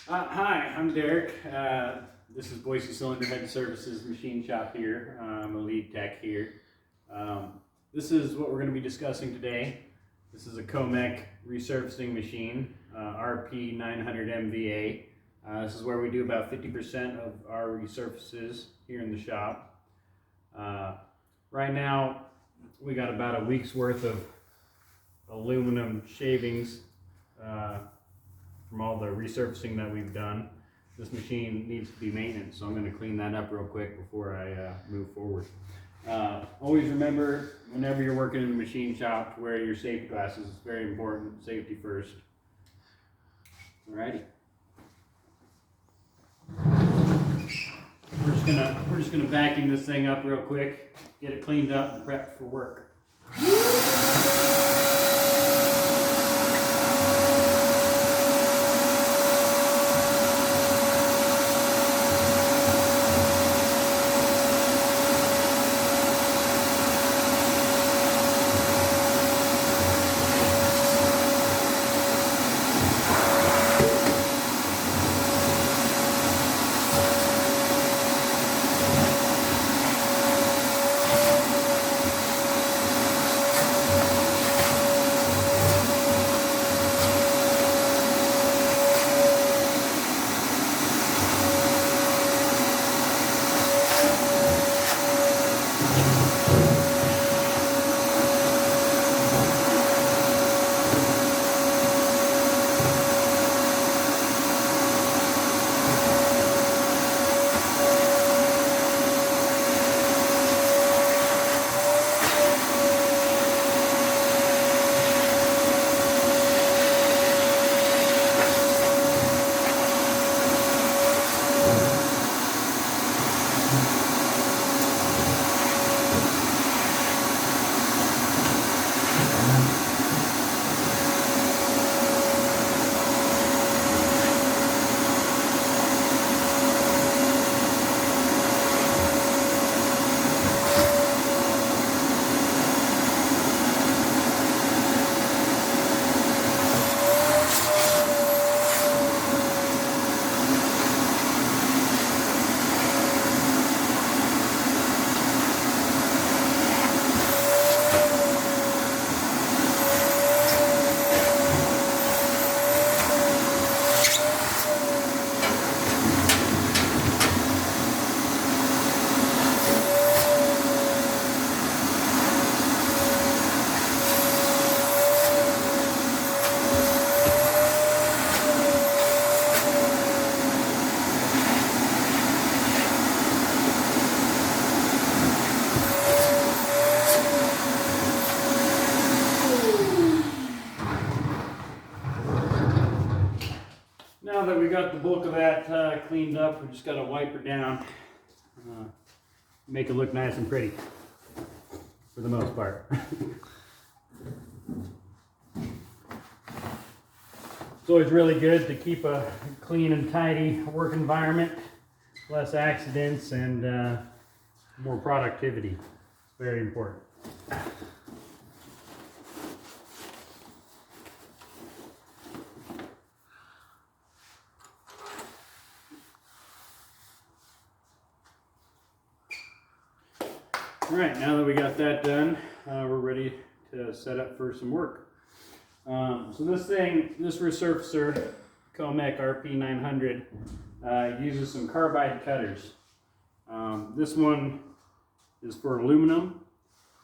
Hi, I'm Derek. This is Boise Cylinder Head Services machine shop here. I'm a lead tech here. This is what we're going to be discussing today. This is a comec resurfacing machine, RP 900 MVA. This is where we do about 50% of our resurfaces here in the shop. Right now, we got about a week's worth of aluminum shavings from all the resurfacing that we've done. This machine needs to be maintained, so I'm going to clean that up real quick before I move forward. Always remember, whenever you're working in a machine shop, to wear your safety glasses. It's very important. Safety first. Alrighty. We're just gonna vacuum this thing up real quick, get it cleaned up and prepped for work. Now that we got the bulk of that cleaned up, we just got to wipe her down, make it look nice and pretty, for the most part. It's always really good to keep a clean and tidy work environment, less accidents and more productivity. It's very important. All right, now that we got that done, we're ready to set up for some work. So this resurfacer, comec RP 900, uses some carbide cutters. This one is for aluminum,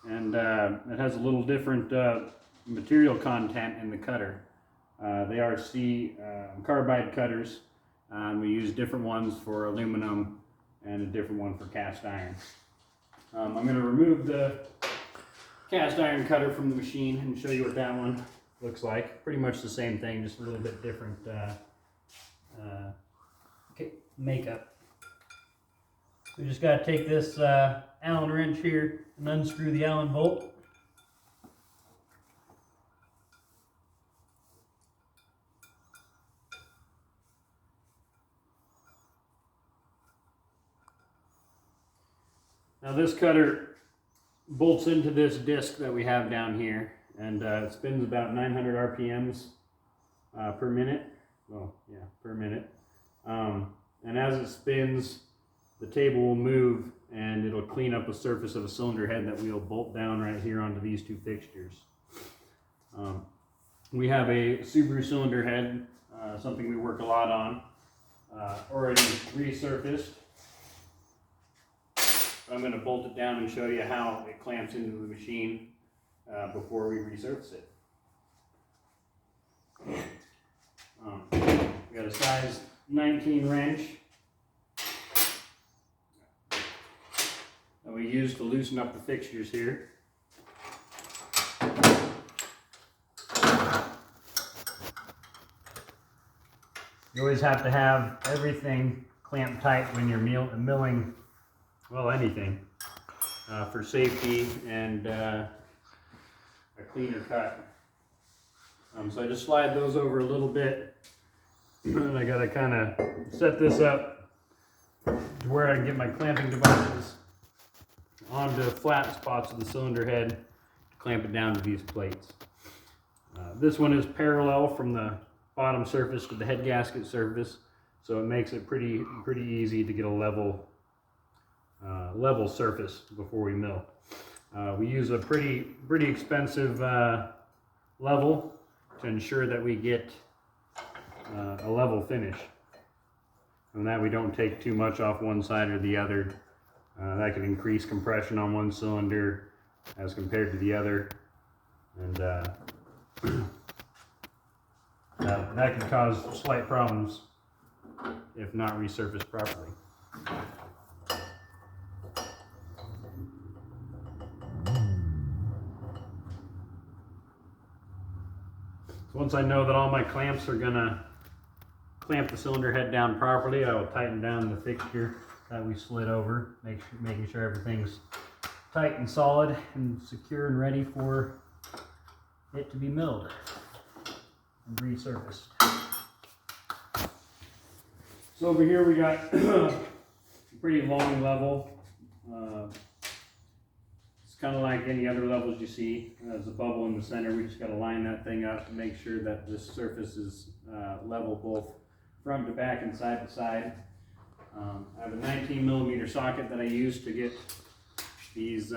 and it has a little different material content in the cutter. They are carbide cutters. We use different ones for aluminum and a different one for cast iron. I'm going to remove the cast iron cutter from the machine and show you what that one looks like. Pretty much the same thing, just a little bit different makeup. We just got to take this Allen wrench here and unscrew the Allen bolt. Now this cutter bolts into this disc that we have down here, and it spins about 900 RPMs per minute. Well, yeah, per minute. And as it spins, the table will move and it'll clean up the surface of a cylinder head that we'll bolt down right here onto these two fixtures. We have a Subaru cylinder head, something we work a lot on, already resurfaced. I'm going to bolt it down and show you how it clamps into the machine before we resurface it. We got a size 19 wrench that we use to loosen up the fixtures here. You always have to have everything clamped tight when you're milling, well, anything, for safety and a cleaner cut. So I just slide those over a little bit, and I gotta kind of set this up to where I can get my clamping devices onto flat spots of the cylinder head to clamp it down to these plates. This one is parallel from the bottom surface to the head gasket surface, so it makes it pretty easy to get a level surface before we mill. We use a pretty expensive level to ensure that we get a level finish, and that we don't take too much off one side or the other. That could increase compression on one cylinder as compared to the other, and that can cause slight problems if not resurfaced properly. So once I know that all my clamps are gonna clamp the cylinder head down properly, I will tighten down the fixture that we slid over, making sure everything's tight and solid and secure and ready for it to be milled and resurfaced. So over here we got a pretty long level. It's kind of like any other levels you see. There's a bubble in the center. We just got to line that thing up to make sure that this surface is level both front to back and side to side. I have a 19 millimeter socket that I use to get these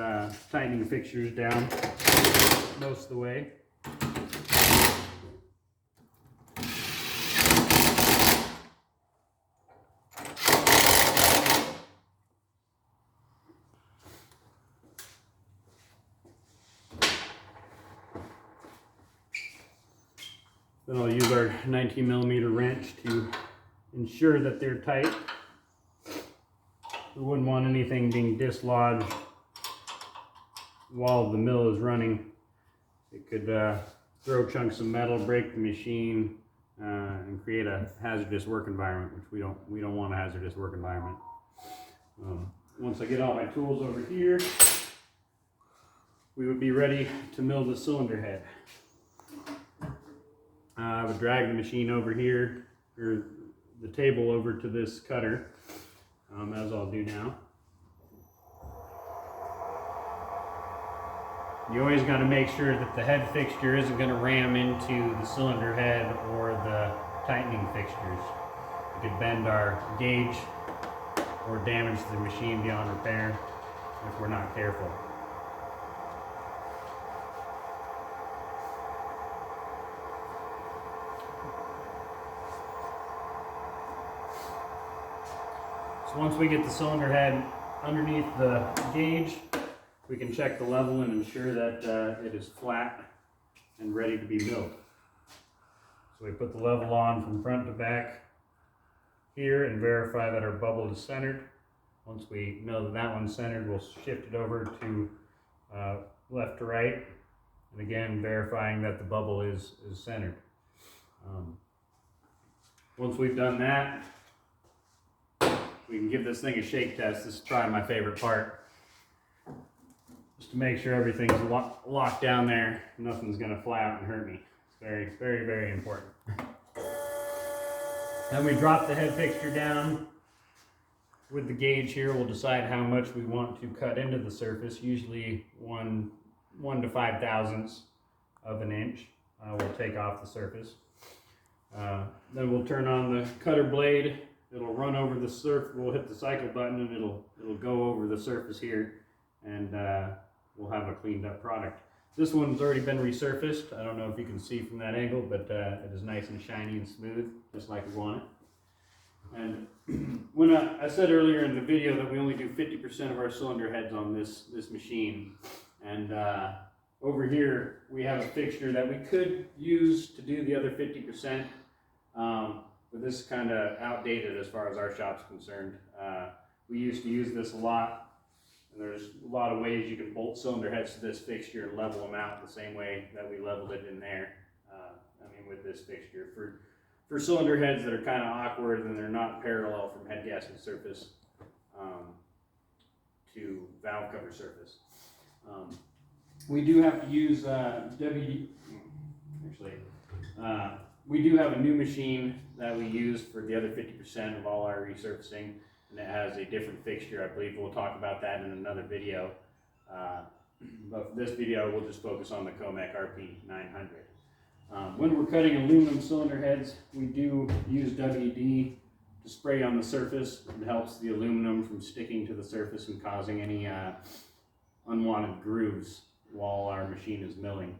tightening fixtures down most of the way. Then I'll use our 19 millimeter wrench to ensure that they're tight. We wouldn't want anything being dislodged while the mill is running. It could throw chunks of metal, break the machine, and create a hazardous work environment, which we don't want a hazardous work environment. Once I get all my tools over here, we would be ready to mill the cylinder head. I would drag the machine over here, or the table over to this cutter, as I'll do now. You always got to make sure that the head fixture isn't going to ram into the cylinder head or the tightening fixtures. It could bend our gauge or damage the machine beyond repair if we're not careful. Once we get the cylinder head underneath the gauge, we can check the level and ensure that it is flat and ready to be milled. So we put the level on from front to back here and verify that our bubble is centered. Once we know that that one's centered, we'll shift it over to left to right, and again verifying that the bubble is centered. Once we've done that, we can give this thing a shake test. This is probably my favorite part. Just to make sure everything's locked down there, nothing's gonna fly out and hurt me. It's very, very, very important. Then we drop the head fixture down. With the gauge here, we'll decide how much we want to cut into the surface, usually 1 to 5 thousandths of an inch. We'll take off the surface. Then we'll turn on the cutter blade it'll run over the surface. We'll hit the cycle button and it'll go over the surface here, and we'll have a cleaned up product. This one's already been resurfaced. I don't know if you can see from that angle, but it is nice and shiny and smooth, just like we want it. And when I said earlier in the video that we only do 50% of our cylinder heads on this machine, and over here we have a fixture that we could use to do the other 50%, but this is kind of outdated as far as our shop's concerned. We used to use this a lot. And there's a lot of ways you can bolt cylinder heads to this fixture and level them out the same way that we leveled it in there. With this fixture. For cylinder heads that are kind of awkward and they're not parallel from head gasket surface to valve cover surface. We do have to use we do have a new machine that we use for the other 50% of all our resurfacing. And it has a different fixture. I believe we'll talk about that in another video. But for this video, we'll just focus on the Comec RP900. When we're cutting aluminum cylinder heads, we do use WD to spray on the surface. It helps the aluminum from sticking to the surface and causing any unwanted grooves while our machine is milling.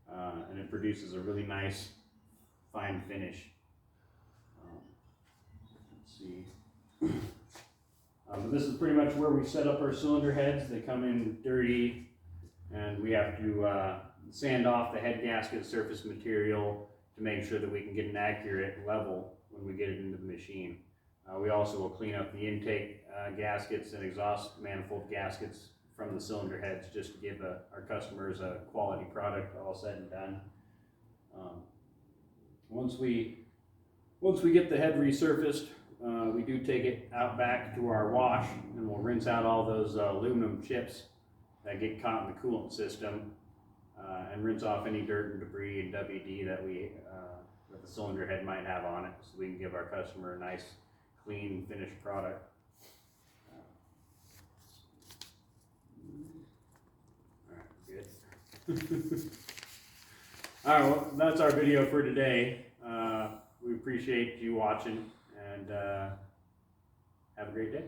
And it produces a really nice, fine finish. Let's see. But this is pretty much where we set up our cylinder heads. They come in dirty, and we have to sand off the head gasket surface material to make sure that we can get an accurate level when we get it into the machine. We also will clean up the intake gaskets and exhaust manifold gaskets from the cylinder heads just to give our customers a quality product all said and done. Once we get the head resurfaced, we do take it out back to our wash, and we'll rinse out all those aluminum chips that get caught in the coolant system, and rinse off any dirt and debris and WD that that the cylinder head might have on it, so we can give our customer a nice, clean, finished product. All right, good. All right, well, that's our video for today. We appreciate you watching, and have a great day.